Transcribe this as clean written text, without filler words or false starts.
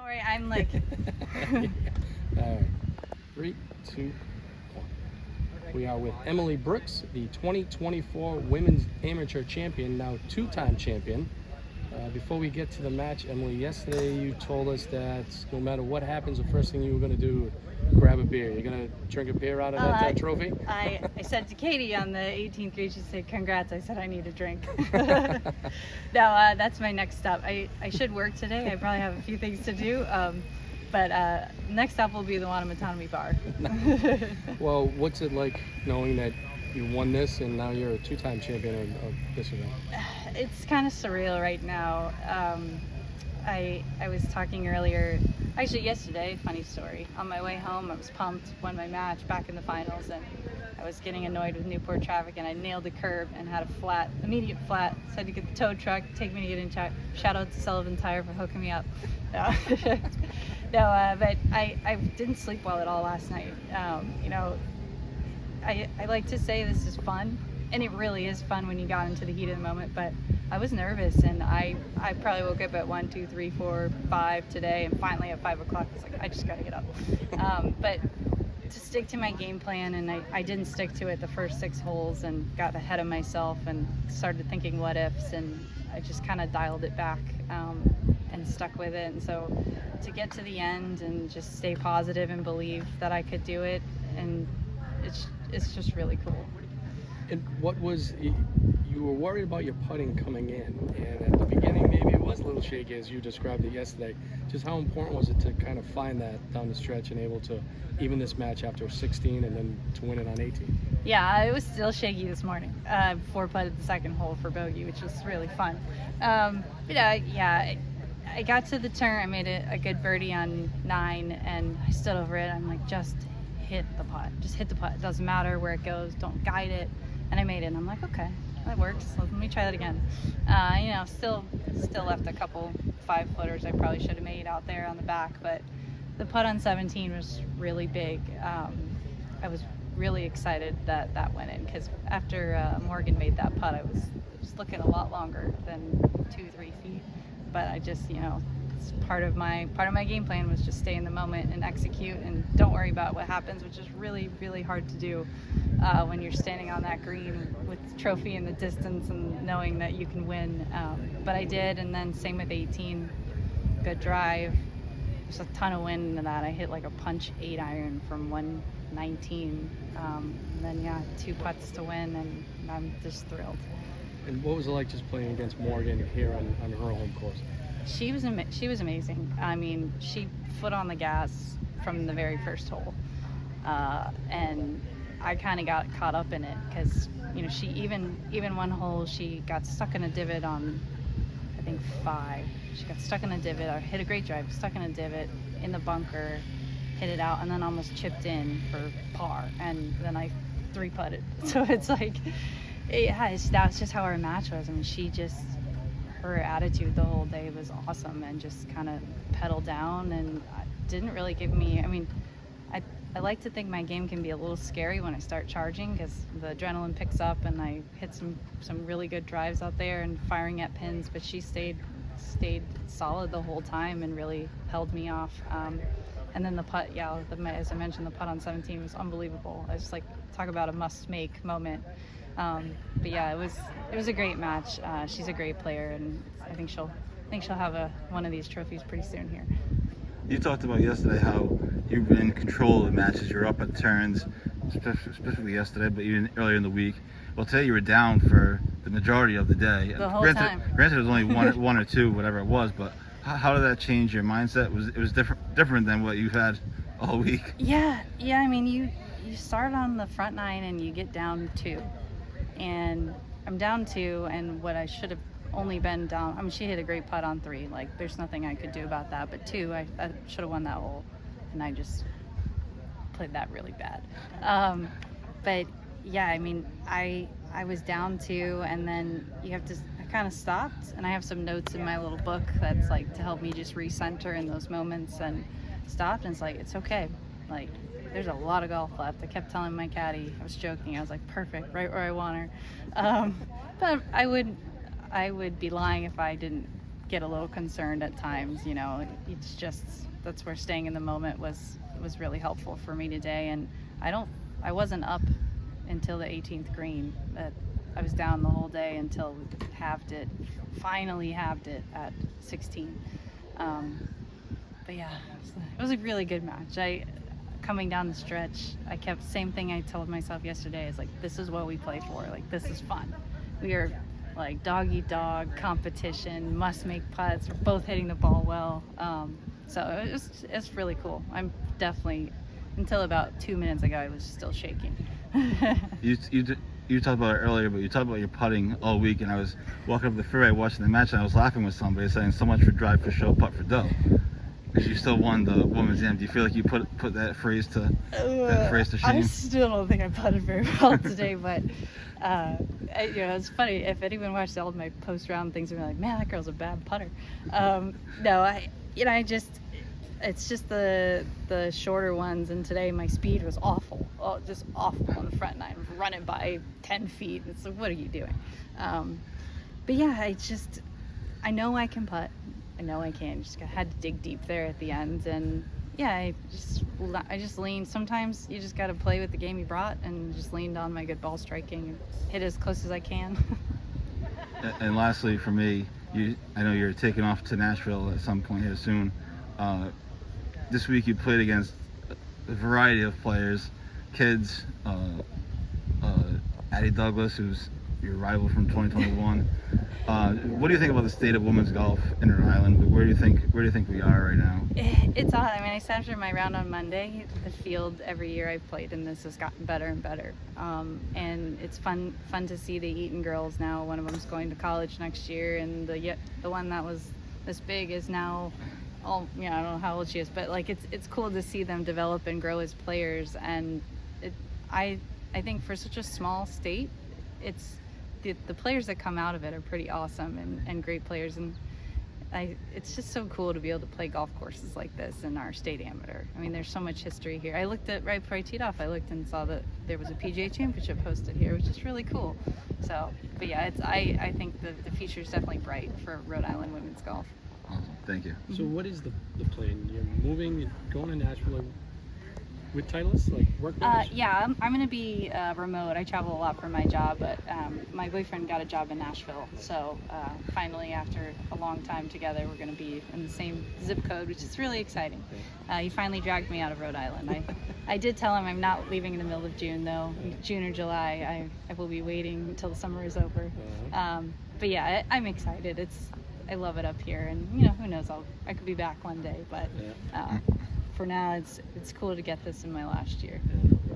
Don't worry, I'm like... All right. 3, 2, 1. We are with Emily Brooks, the 2024 Women's Amateur Champion, now 2-time champion. Before we get to the match, Emily, yesterday you told us that no matter what happens, the first thing you were going to do, grab a beer. You're going to drink a beer out of that trophy? I said to Katie on the 18th green, she said, congrats. I said, I need a drink. No, that's my next stop. I should work today. I probably have a few things to do. But next stop will be the Wanamatanomi Bar. Well, what's it like knowing that you won this and now you're a 2-time champion of this event? It's kind of surreal right now. I was talking earlier, actually yesterday, funny story. On my way home, I was pumped, won my match back in the finals, and I was getting annoyed with Newport traffic, and I nailed the curb and had a immediate flat. So I had to get the tow truck, take me to get in check. Shout out to Sullivan Tire for hooking me up. No, but I didn't sleep well at all last night. I like to say this is fun, and it really is fun when you got into the heat of the moment, but I was nervous, and I probably woke up at 1, 2, 3, 4, 5 today, and finally at 5 o'clock I was like, I just gotta get up. But to stick to my game plan, and I didn't stick to it the first 6 holes and got ahead of myself and started thinking what ifs, and I just kind of dialed it back and stuck with it. And so to get to the end and just stay positive and believe that I could do it, and it's just really cool. And what was, you were worried about your putting coming in, and at the beginning maybe it was a little shaky as you described it yesterday. Just how important was it to kind of find that down the stretch and able to even this match after 16 and then to win it on 18? Yeah, it was still shaky this morning. 4-putted the second hole for bogey, which was really fun. I got to the turn, I made a good birdie on 9, and I stood over it. I'm like, just hit the putt. Just hit the putt. It doesn't matter where it goes. Don't guide it. And I made it, and I'm like, okay, that works. So let me try that again. Still left a couple 5-footers I probably should have made out there on the back, but the putt on 17 was really big. I was really excited that went in, because after Morgan made that putt, I was looking a lot longer than 2-3 feet. But I just, it's part of my game plan was just stay in the moment and execute and don't worry about what happens, which is really, really hard to do when you're standing on that green with the trophy in the distance and knowing that you can win. But I did, and then same with 18, good drive. There's a ton of wind in that. I hit like a punch 8-iron from 119. And then 2 putts to win, and I'm just thrilled. And what was it like just playing against Morgan here on her home course? She was amazing. I mean, she foot on the gas from the very first hole, and I kind of got caught up in it because she even one hole she got stuck in a divot on, I think 5. She got stuck in a divot. I hit a great drive, stuck in a divot in the bunker, hit it out, and then almost chipped in for par, and then I 3-putted. So it's like, that's just how our match was. I mean, her attitude the whole day was awesome, and just kind of pedaled down, and didn't really give me, I like to think my game can be a little scary when I start charging, because the adrenaline picks up, and I hit some really good drives out there and firing at pins, but she stayed solid the whole time and really held me off. And then the putt, as I mentioned, the putt on 17 was unbelievable. I just talk about a must-make moment. But yeah, it was a great match. She's a great player, and I think she'll have one of these trophies pretty soon here. You talked about yesterday how you've been in control of the matches. You're up at turns, specifically yesterday, but even earlier in the week. Well, today you were down for the majority of the day. The whole time. Granted, it was only one or 2, whatever it was. But how did that change your mindset? It was different than what you've had all week. Yeah. I mean, you start on the front 9 and you get down 2. And I'm down 2, and what I should have only been down, I mean, she hit a great putt on 3, there's nothing I could do about that, but 2, I should have won that hole, and I just played that really bad. But yeah, I mean, I was down 2, and then I kind of stopped, and I have some notes in my little book that's to help me just recenter in those moments, and stopped, and it's okay, there's a lot of golf left. I kept telling my caddy, I was joking, I was like, perfect, right where I want her. But I would be lying if I didn't get a little concerned at times. You know, it's just that's where staying in the moment was really helpful for me today. And I wasn't up until the 18th green. I was down the whole day until we finally halved it at 16. But yeah, it was a really good match. Coming down the stretch, I kept same thing I told myself yesterday. Is like, this is what we play for. Like, this is fun. We are like dog eat dog competition, must make putts. We're both hitting the ball well. So it's really cool. I'm definitely, until about 2 minutes ago, I was still shaking. You talked about it earlier, but you talked about your putting all week, and I was walking up the fairway watching the match, and I was laughing with somebody saying, "So much for drive for show, putt for dough." Because you still won the women's am. Do you feel like you put that phrase to shame? I still don't think I putted very well today, but it's funny. If anyone watched all of my post-round things, they're like, "Man, that girl's a bad putter." No, it's just the shorter ones, and today my speed was awful. Oh, just awful on the front nine. I was running by 10 feet. It's like, what are you doing? But yeah, I know I can putt. I know I can. Just had to dig deep there at the end, and yeah, I just leaned. Sometimes you just got to play with the game you brought, and just leaned on my good ball striking and hit as close as I can. And lastly, for me, I know you're taking off to Nashville at some point here soon. This week you played against a variety of players, kids, Addie Douglas, who's your rival from 2021. What do you think about the state of women's golf in Rhode Island? Where do you think we are right now? It's odd. I mean, I said after my round on Monday, the field every year I've played in this has gotten better and better. And it's fun to see the Eaton girls now. One of them's going to college next year, and the one that was this big is now. I don't know how old she is, but like it's cool to see them develop and grow as players. And I think for such a small state, it's the players that come out of it are pretty awesome and great players. And it's just so cool to be able to play golf courses like this in our state amateur. I mean, there's so much history here. I looked at right before I teed off. I looked and saw that there was a PGA Championship hosted here, which is really cool. So, but yeah, I think the future is definitely bright for Rhode Island women's golf. Awesome. Thank you. So what is the plan? You're moving, you're going to Nashville with Titleist, like work-wise? Yeah, I'm going to be remote. I travel a lot for my job, but my boyfriend got a job in Nashville. So finally, after a long time together, we're going to be in the same zip code, which is really exciting. He finally dragged me out of Rhode Island. I did tell him I'm not leaving in the middle of June, though. June or July, I will be waiting until the summer is over. But yeah, I'm excited. I love it up here, and who knows, I could be back one day, but for now it's cool to get this in my last year. Yeah.